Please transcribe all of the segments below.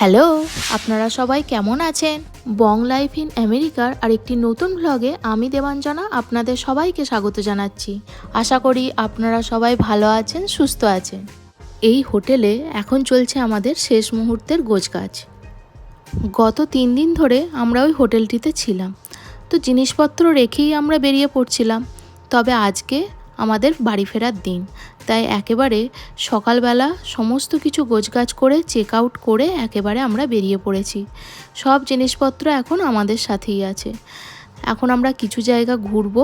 Hello, আপনারা সবাই কেমন আছেন? বং লাইফ ইন আমেরিকার আরেকটি নতুন ব্লগে আমি দেবাঞ্জনা আপনাদের সবাইকে স্বাগত জানাচ্ছি। আশা করি আপনারা সবাই ভালো আছেন, সুস্থ আছেন। এই হোটেলে এখন চলছে আমাদের শেষ মুহূর্তের গোছগাছ। গত 3 দিন ধরে আমরা ওই হোটেলটিতে ছিলাম, তো জিনিসপত্র রেখেই আমরা বেরিয়ে পড়ছিলাম। তবে আজকে আমাদের বাড়ি ফেরার দিন, তাই একেবারে সকালবেলা সমস্ত কিছু গোছগাছ করে চেক আউট করে একেবারে আমরা বেরিয়ে পড়েছি। সব জিনিসপত্র এখন আমাদের সাথেই আছে। এখন আমরা কিছু জায়গা ঘুরবো,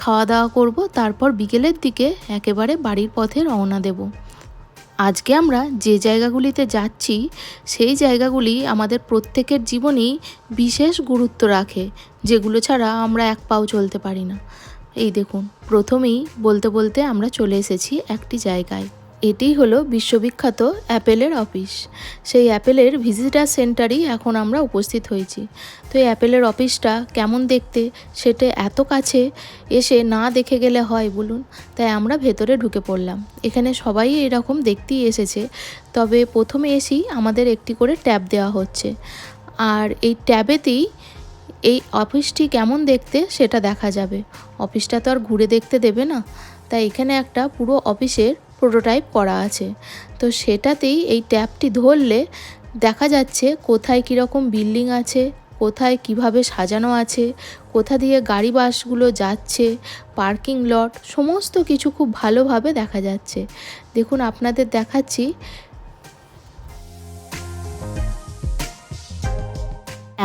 খাওয়া দাওয়া করব, তারপর বিকেলের দিকে একেবারে বাড়ির পথে রওনা দেব। আজকে আমরা যে জায়গাগুলিতে যাচ্ছি সেই জায়গাগুলি আমাদের প্রত্যেকের জীবনেই বিশেষ গুরুত্ব রাখে, যেগুলো ছাড়া আমরা এক পাও চলতে পারি না। এই দেখুন, প্রথমেই বলতে বলতে আমরা চলে এসেছি একটি জায়গায়। এটি হলো বিশ্ববিখ্যাত অ্যাপেলের অফিস। সেই অ্যাপেলের ভিজিটার সেন্টারেই এখন আমরা উপস্থিত হয়েছি। তো এই অ্যাপেলের অফিসটা কেমন দেখতে সেটা এত কাছে এসে না দেখে গেলে হয় বলুন। তাই আমরা ভেতরে ঢুকে পড়লাম। এখানে সবাই এরকম দেখতেই এসেছে, তবে প্রথমে এসেই আমাদের একটি করে ট্যাব দেওয়া হচ্ছে, আর এই ট্যাবেতেই এই অফিসটি কেমন দেখতে সেটা দেখা যাবে। অফিসটা তো আর ঘুরে দেখতে দেবে না, তাই এখানে একটা পুরো অফিসের প্রোটোটাইপ করা আছে। তো সেটাতেই এই ট্যাবটি ধরলে দেখা যাচ্ছে কোথায় কীরকম বিল্ডিং আছে, কোথায় কিভাবে সাজানো আছে, কোথা দিয়ে গাড়ি বাসগুলো যাচ্ছে, পার্কিং লট, সমস্ত কিছু খুব ভালোভাবে দেখা যাচ্ছে। দেখুন, আপনাদের দেখাচ্ছি।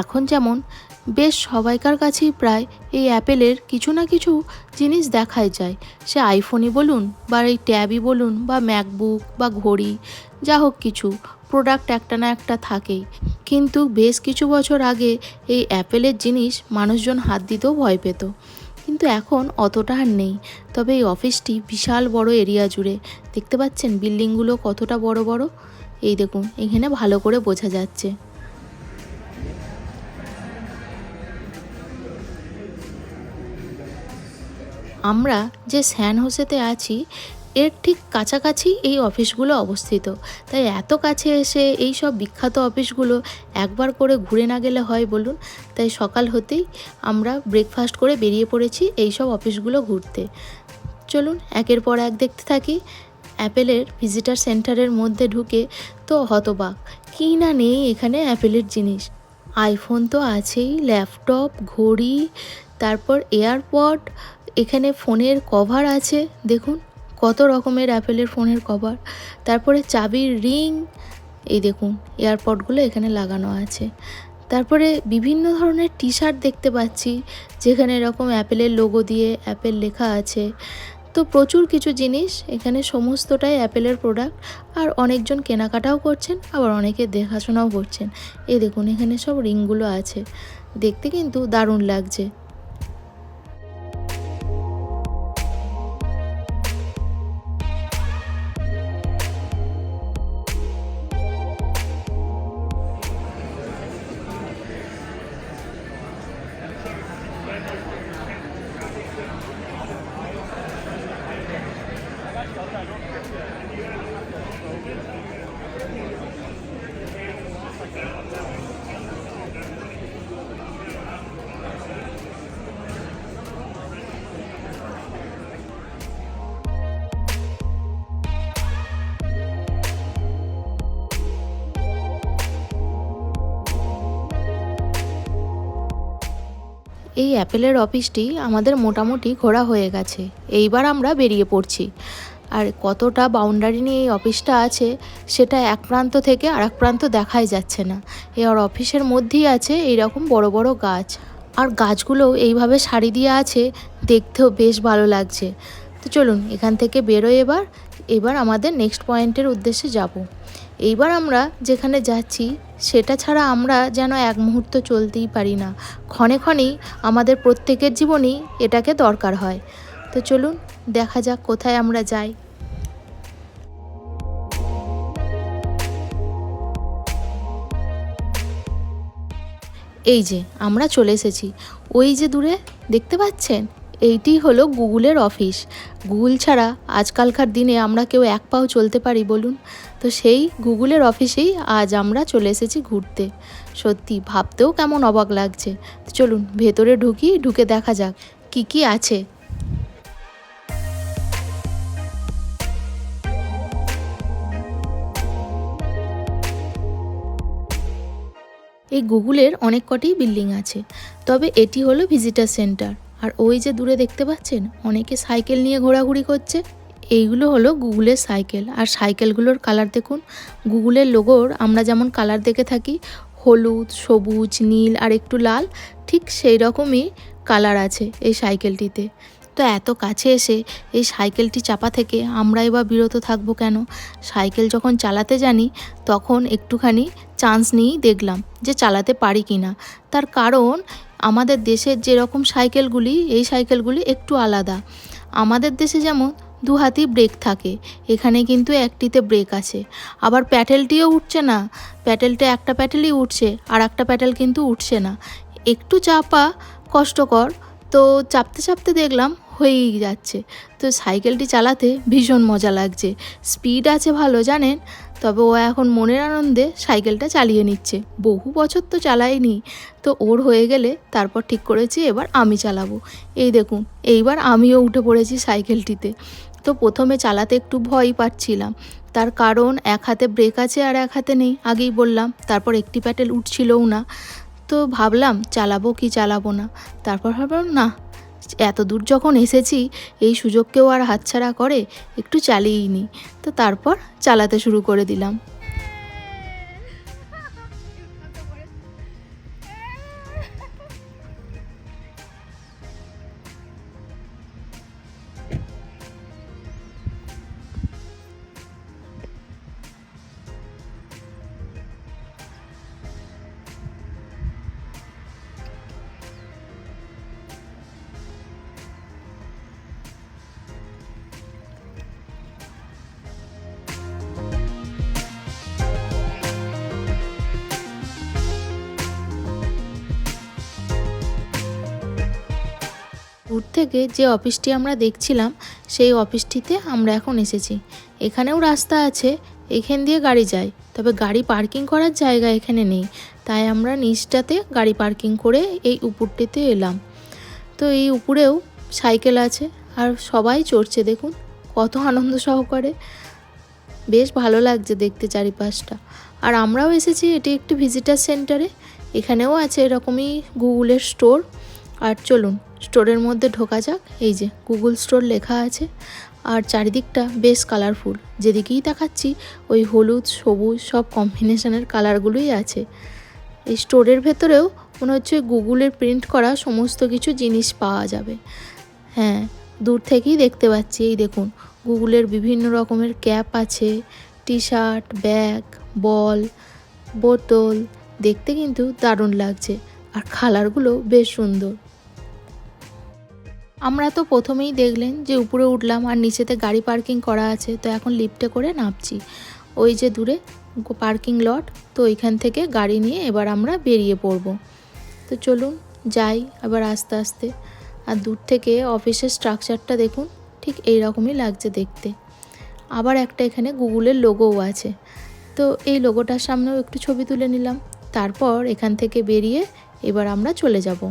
এখন যেমন বেশ সবাইকার কাছেই প্রায় এই অ্যাপেলের কিছু না কিছু জিনিস দেখাই যায়, সে আইফোনই বলুন বা এই ট্যাবই বলুন বা ম্যাকবুক বা ঘড়ি, যা হোক কিছু প্রোডাক্ট একটা না একটা থাকেই। কিন্তু বেশ কিছু বছর আগে এই অ্যাপেলের জিনিস মানুষজন হাত দিতেও ভয় পেত, কিন্তু এখন অতটা আর নেই। তবে এই অফিসটি বিশাল বড় এরিয়া জুড়ে, দেখতে পাচ্ছেন বিল্ডিংগুলো কতটা বড় বড়। এই দেখুন, এখানে ভালো করে বোঝা যাচ্ছে। আমরা যে স্যান হোসেতে আছি এর ঠিক কাছাকাছি এই অফিসগুলো অবস্থিত, তাই এত কাছে এসে এই সব বিখ্যাত অফিসগুলো একবার করে ঘুরে না গেলে হয় বলুন। তাই সকাল হতেই আমরা ব্রেকফাস্ট করে বেরিয়ে পড়েছি এই সব অফিসগুলো ঘুরতে। চলুন একের পর এক দেখতে থাকি। অ্যাপেলের ভিজিটার সেন্টারের মধ্যে ঢুকে তো হতবাক, কী না নেই এখানে অ্যাপেলের জিনিস। আইফোন তো আছেই, ল্যাপটপ, ঘড়ি, তারপর এয়ারপড, এখানে ফোনের কভার আছে, দেখুন কত রকমের অ্যাপেলের ফোনের কভার, তারপরে চাবির রিং, এই দেখুন এয়ারপডগুলো এখানে লাগানো আছে। তারপরে বিভিন্ন ধরনের টি শার্ট দেখতে পাচ্ছি, যেখানে এরকম অ্যাপেলের লোগো দিয়ে অ্যাপেল লেখা আছে। তো প্রচুর কিছু জিনিস এখানে, সমস্তটাই অ্যাপেলের প্রোডাক্ট। আর অনেকজন কেনাকাটাও করছেন, আবার অনেকে দেখাশোনাও করছেন। এই দেখুন এখানে সব রিংগুলো আছে, দেখতে কিন্তু দারুণ লাগছে। এই অ্যাপেলের অফিসটি আমাদের মোটামুটি ঘোরা হয়ে গেছে, এইবার আমরা বেরিয়ে পড়ছি। আর কতটা বাউন্ডারি নিয়ে এই অফিসটা আছে সেটা এক প্রান্ত থেকে আরেক প্রান্ত দেখাই যাচ্ছে না। এর অফিসের মধ্যেই আছে এইরকম বড় বড় গাছ, আর গাছগুলোও এইভাবে সারি দিয়ে আছে, দেখতেও বেশ ভালো লাগছে। তো চলুন এখান থেকে বেরোই এবার আমাদের নেক্সট পয়েন্টের উদ্দেশ্যে যাব। এইবার আমরা যেখানে যাচ্ছি সেটা ছাড়া আমরা যেন এক মুহূর্ত চলতেই পারি না, ক্ষণে ক্ষণেই আমাদের প্রত্যেকের জীবনেই এটাকে দরকার হয়। তো চলুন দেখা যাক কোথায় আমরা যাই। এই যে আমরা চলে এসেছি, ওই যে দূরে দেখতে পাচ্ছেন এইটি হলো গুগলের অফিস। গুগল ছাড়া আজকালকার দিনে আমরা কেউ এক পাও চলতে পারি বলুন? তো সেই গুগলের অফিসেই আজ আমরা চলে এসেছি ঘুরতে। সত্যি ভাবতেও কেমন অবাক লাগছে। তো চলুন ভেতরে ঢুকে দেখা যাক কি কি আছে। এই গুগলের অনেক কটি বিল্ডিং আছে, তবে এটি হলো ভিজিটার সেন্টার। আর ওই যে দূরে দেখতে পাচ্ছেন অনেকে সাইকেল নিয়ে ঘোরাঘুরি করছে, এইগুলো হলো গুগলের সাইকেল। আর সাইকেলগুলোর কালার দেখুন, গুগলের লোগোর আমরা যেমন কালার দেখে থাকি হলুদ, সবুজ, নীল আর একটু লাল, ঠিক সেই রকমই কালার আছে এই সাইকেলটিতে। তো এত কাছে এসে এই সাইকেলটি চাপা থেকে আমরা এবার বিরত থাকবো কেন? সাইকেল যখন চালাতে জানি তখন একটুখানি চান্স নিয়েই দেখলাম যে চালাতে পারি কি না। তার কারণ আমাদের দেশের যেরকম সাইকেলগুলি, এই সাইকেলগুলি একটু আলাদা। আমাদের দেশে যেমন দু হাতি ব্রেক থাকে, এখানে কিন্তু একটিতে ব্রেক আছে। আবার প্যাডেলটিও উঠছে না, প্যাডেলটা একটা প্যাডেলই উঠছে আর একটা প্যাডেল কিন্তু উঠছে না। একটু চাপা কষ্টকর, তো চাপতে চাপতে দেখলাম হয়েই যাচ্ছে। তো সাইকেলটি চালাতে ভীষণ মজা লাগছে, স্পিড আছে ভালো জানেন। তবে ও এখন মনের আনন্দে সাইকেলটা চালিয়ে নিচ্ছে। বহু বছর তো চালাইনি, তো ওর হয়ে গেলে তারপর ঠিক করেছি এবার আমি চালাবো। এই দেখুন এইবার আমিও উঠে পড়েছি সাইকেলটিতে। তো প্রথমে চালাতে একটু ভয়ই পাচ্ছিলাম, তার কারণ এক হাতে ব্রেক আছে আর এক হাতে নেই, আগেই বললাম। তারপর একটি প্যাডেল উঠছিলও না। তো ভাবলাম চালাবো কি চালাবো না। তারপর ভাবলাম না, এত দূর যখন এসেছি এই সুযোগকেও আর হাতছাড়া করে, একটু চালিয়েই নিই। তো তারপর চালাতে শুরু করে দিলাম। দূর থেকে যে অফিসটি আমরা দেখছিলাম সেই অফিসটিতে আমরা এখন এসেছি। এখানেও রাস্তা আছে, এখান দিয়ে গাড়ি যায়, তবে গাড়ি পার্কিং করার জায়গা এখানে নেই। তাই আমরা নিচটাতে গাড়ি পার্কিং করে এই উপরটিতে এলাম। তো এই উপরেও সাইকেল আছে আর সবাই চড়ছে, দেখুন কত আনন্দ সহকারে। বেশ ভালো লাগছে দেখতে চারিপাশটা। আর আমরাও এসেছি এটি একটি ভিজিটার সেন্টারে। এখানেও আছে এরকমই গুগলের স্টোর। আর চলুন স্টোরের মধ্যে ঢোকা যাক। এই যে গুগল স্টোর লেখা আছে আর চারিদিকটা বেশ কালারফুল। যেদিকেই তাকাচ্ছি ওই হলুদ সবুজ সব কম্বিনেশনের কালারগুলোই আছে। এই স্টোরের ভেতরেও মনে হচ্ছে গুগলের প্রিন্ট করা সমস্ত কিছু জিনিস পাওয়া যাবে। হ্যাঁ, দূর থেকেই দেখতে পাচ্ছি। এই দেখুন গুগলের বিভিন্ন রকমের ক্যাপ আছে, টি শার্ট, ব্যাগ, বল, বোতল। দেখতে কিন্তু দারুণ লাগছে আর কালারগুলো বেশ সুন্দর। আমরা তো প্রথমেই দেখলেন যে উপরে উঠলাম আর নিচেতে গাড়ি পার্কিং করা আছে। তো এখন লিফটে করে নামছি। ওই যে দূরে পার্কিং লট, তো ওইখান থেকে গাড়ি নিয়ে এবার আমরা বেরিয়ে পড়ব। তো চলুন যাই আবার আস্তে আস্তে। আর দূর থেকে অফিসের স্ট্রাকচারটা দেখুন, ঠিক এই রকমই লাগছে দেখতে। আবার একটা এখানে গুগলের লোগোও আছে। তো এই লোগোটার সামনেও একটু ছবি তুলে নিলাম। তারপর এখান থেকে বেরিয়ে এবার আমরা চলে যাব।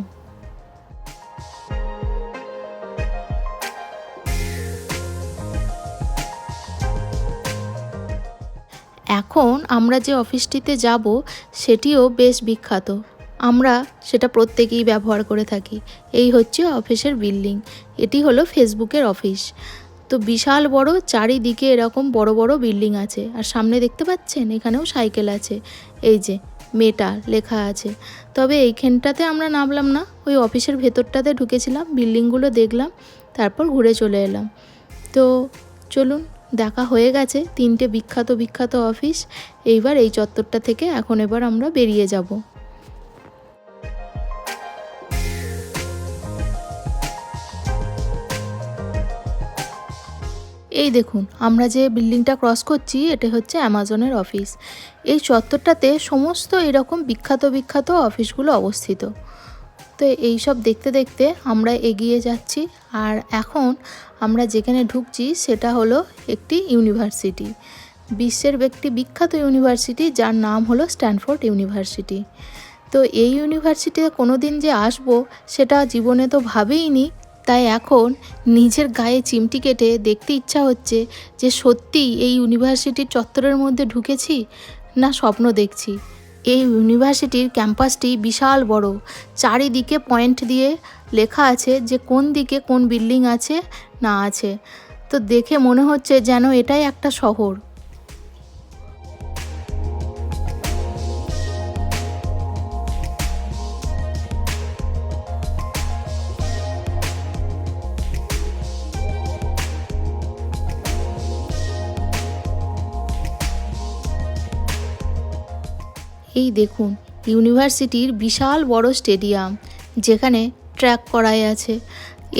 এখন আমরা যে অফিসটিতে যাব সেটিও বেশ বিখ্যাত, আমরা সেটা প্রত্যেকেই ব্যবহার করে থাকি। এই হচ্ছে অফিসের বিল্ডিং। এটি হলো ফেসবুকের অফিস। তো বিশাল বড়, চারিদিকে এরকম বড় বড় বিল্ডিং আছে। আর সামনে দেখতে পাচ্ছেন এখানেও সাইকেল আছে, এই যে মেটা লেখা আছে। তবে এইখানটাতে আমরা নামলাম না, ওই অফিসের ভেতরটাতে ঢুকেছিলাম, বিল্ডিংগুলো দেখলাম, তারপর ঘুরে চলে এলাম। তো চলুন, দেখা হয়ে গেছে তিনটে বিখ্যাত বিখ্যাত অফিস। এইবার এই চত্বরটা থেকে এখন এবার আমরা বেরিয়ে যাব। এই দেখুন আমরা যে বিল্ডিংটা ক্রস করছি এটা হচ্ছে অ্যামাজনের অফিস। এই চত্বরটাতে সমস্ত এরকম বিখ্যাত বিখ্যাত অফিসগুলো অবস্থিত। তো এই সব দেখতে দেখতে আমরা এগিয়ে যাচ্ছি। আর এখন আমরা যেখানে ঢুকছি সেটা হলো একটি ইউনিভার্সিটি, বিশ্বের একটি বিখ্যাত ইউনিভার্সিটি, যার নাম হলো স্ট্যানফোর্ড ইউনিভার্সিটি। তো এই ইউনিভার্সিটিতে কোনো দিন যে আসবো সেটা জীবনে তো ভাবেইনি। তাই এখন নিজের গায়ে চিমটি কেটে দেখতে ইচ্ছা হচ্ছে যে সত্যি এই ইউনিভার্সিটির চত্বরের মধ্যে ঢুকেছি না স্বপ্ন দেখছি। এই ইউনিভার্সিটির ক্যাম্পাসটি বিশাল বড়, চারিদিকে পয়েন্ট দিয়ে লেখা আছে যে কোন দিকে কোন বিল্ডিং আছে না আছে। তো দেখে মনে হচ্ছে যেন এটাই একটা শহর। এই দেখুন ইউনিভার্সিটির বিশাল বড় স্টেডিয়াম, যেখানে ট্র্যাক করাই আছে।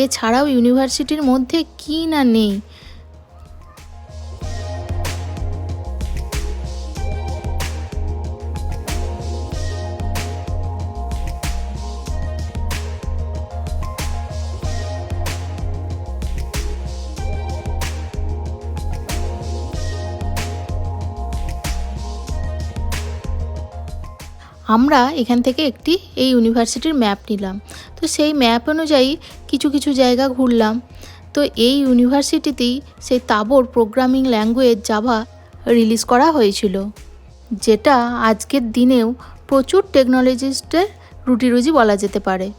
এছাড়াও ইউনিভার্সিটির মধ্যে কি না নেই। আমরা এখান থেকে একটি এই ইউনিভার্সিটির ম্যাপ নিলাম। তো সেই ম্যাপ অনুযায়ী কিছু কিছু জায়গা ঘুরলাম। তো এই ইউনিভার্সিটিতেই সেই তাবড় প্রোগ্রামিং ল্যাঙ্গুয়েজ জাভা রিলিজ করা হয়েছিল, যেটা আজকের দিনেও প্রচুর টেকনোলজিস্টের রুটিরুজি বলা যেতে পারে।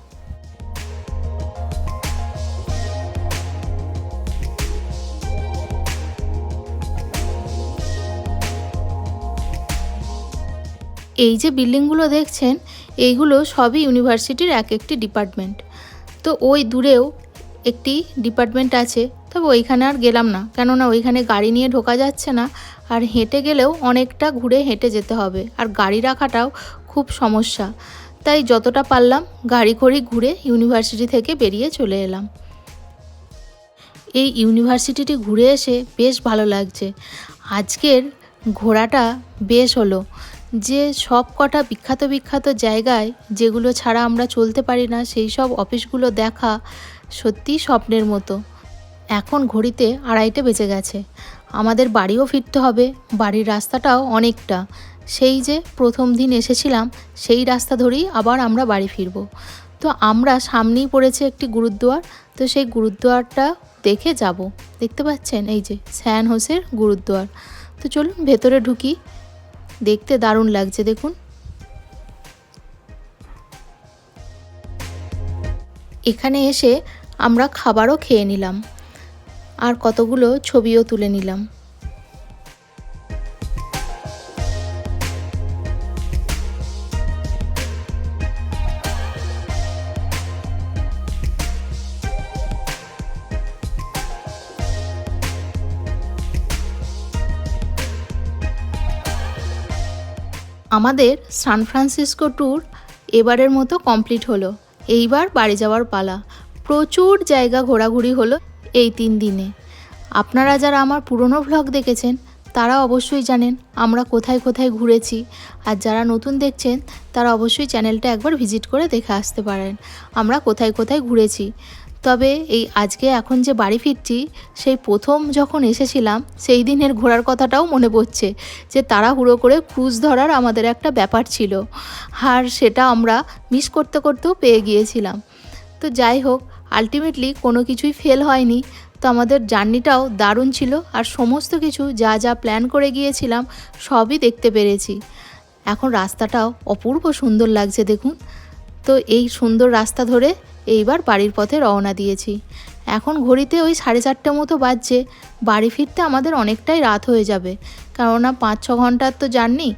এই যে বিল্ডিংগুলো দেখছেন, এইগুলো সবই ইউনিভার্সিটির এক একটি ডিপার্টমেন্ট। তো ওই দূরেও একটি ডিপার্টমেন্ট আছে, তবে ওইখানে আর গেলাম না, কেননা ওইখানে গাড়ি নিয়ে ঢোকা যাচ্ছে না, আর হেঁটে গেলেও অনেকটা ঘুরে হেঁটে যেতে হবে, আর গাড়ি রাখাটাও খুব সমস্যা। তাই যতটা পারলাম গাড়ি করে ঘুরে ইউনিভার্সিটি থেকে বেরিয়ে চলে এলাম। এই ইউনিভার্সিটিটি ঘুরে এসে বেশ ভালো লাগছে। আজকের ঘোরাটা বেশ হলো, যে সব কটা বিখ্যাত বিখ্যাত জায়গায় যেগুলো ছাড়া আমরা চলতে পারি না সেই সব অফিসগুলো দেখা সত্যিই স্বপ্নের মতো। এখন ঘড়িতে 2:30 বেজে গেছে, আমাদের বাড়িও ফিরতে হবে। বাড়ির রাস্তাটাও অনেকটা, সেই যে প্রথম দিন এসেছিলাম সেই রাস্তা ধরেই আবার আমরা বাড়ি ফিরব। তো আমরা সামনেই পড়েছে একটি গুরুদ্বার, তো সেই গুরুদ্বারটা দেখে যাব। দেখতে পাচ্ছেন এই যে স্যান হোসের গুরুদ্বার। তো চলুন ভেতরে ঢুকি, দেখতে দারুণ লাগছে দেখুন। এখানে এসে আমরা খাবারও খেয়ে নিলাম, আর কতগুলো ছবিও তুলে নিলাম। আমাদের সান ফ্রান্সিসকো ট্যুর এবারের মতো কমপ্লিট হলো। এইবার বাড়ি যাওয়ার পালা। প্রচুর জায়গা ঘোরাঘুরি হলো এই 3 দিনে। আপনারা যারা আমার পুরনো ভ্লগ দেখেছেন তারা অবশ্যই জানেন আমরা কোথায় কোথায় ঘুরেছি, আর যারা নতুন দেখছেন তারা অবশ্যই চ্যানেলটা একবার ভিজিট করে দেখে আসতে পারেন আমরা কোথায় কোথায় ঘুরেছি। তবে এই আজকে এখন যে বাড়ি ফিরছি, সেই প্রথম যখন এসেছিলাম সেই দিনের ঘোরার কথাটাও মনে পড়ছে, যে তাড়াহুড়ো করে ক্রুজ ধরার আমাদের একটা ব্যাপার ছিল, আর সেটা আমরা মিস করতে করতেও পেয়ে গিয়েছিলাম। তো যাই হোক, আলটিমেটলি কোনো কিছুই ফেল হয়নি। তো আমাদের জার্নিটাও দারুণ ছিল, আর সমস্ত কিছু যা যা প্ল্যান করে গিয়েছিলাম সবই দেখতে পেরেছি। এখন রাস্তাটাও অপূর্ব সুন্দর লাগছে দেখুন। তো এই সুন্দর রাস্তা ধরে এইবার বাড়ির পথে রওনা দিয়েছি। এখন ঘড়িতে ওই 4:30 মতো বাজছে। বাড়ি ফিরতে আমাদের অনেকটাই রাত হয়ে যাবে, কেননা 5-6 ঘন্টার তো জার্নি।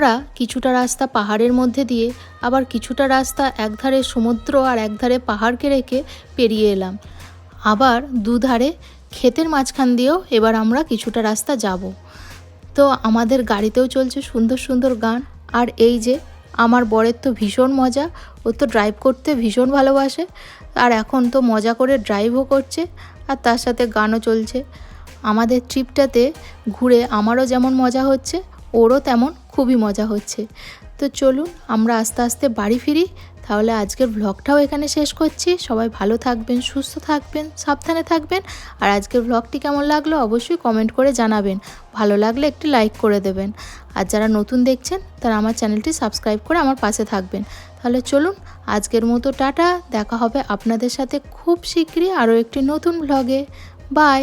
আমরা কিছুটা রাস্তা পাহাড়ের মধ্যে দিয়ে, আবার কিছুটা রাস্তা একধারে সমুদ্র আর একধারে পাহাড়কে রেখে পেরিয়ে এলাম। আবার দুধারে ক্ষেতের মাঝখান দিয়েও এবার আমরা কিছুটা রাস্তা যাব। তো আমাদের গাড়িতেও চলছে সুন্দর সুন্দর গান। আর এই যে আমার বরের তো ভীষণ মজা, ও তো ড্রাইভ করতে ভীষণ ভালোবাসে, আর এখন তো মজা করে ড্রাইভও করছে আর তার সাথে গানও চলছে। আমাদের ট্রিপটাতে ঘুরে আমারও যেমন মজা হচ্ছে, ওরও তেমন খুবই মজা হচ্ছে। তো চলুন আমরা আস্তে আস্তে বাড়ি ফিরি। তাহলে আজকের ভ্লগটাও এখানে শেষ করছি। সবাই ভালো থাকবেন, সুস্থ থাকবেন, সাবধানে থাকবেন। আর আজকের ভ্লগটি কেমন লাগলো অবশ্যই কমেন্ট করে জানাবেন। ভালো লাগলে একটি লাইক করে দেবেন। আর যারা নতুন দেখছেন তারা আমার চ্যানেলটি সাবস্ক্রাইব করে আমার পাশে থাকবেন। তাহলে চলুন আজকের মতো টাটা, দেখা হবে আপনাদের সাথে খুব শীঘ্রই আরও একটি নতুন ভ্লগে। বাই।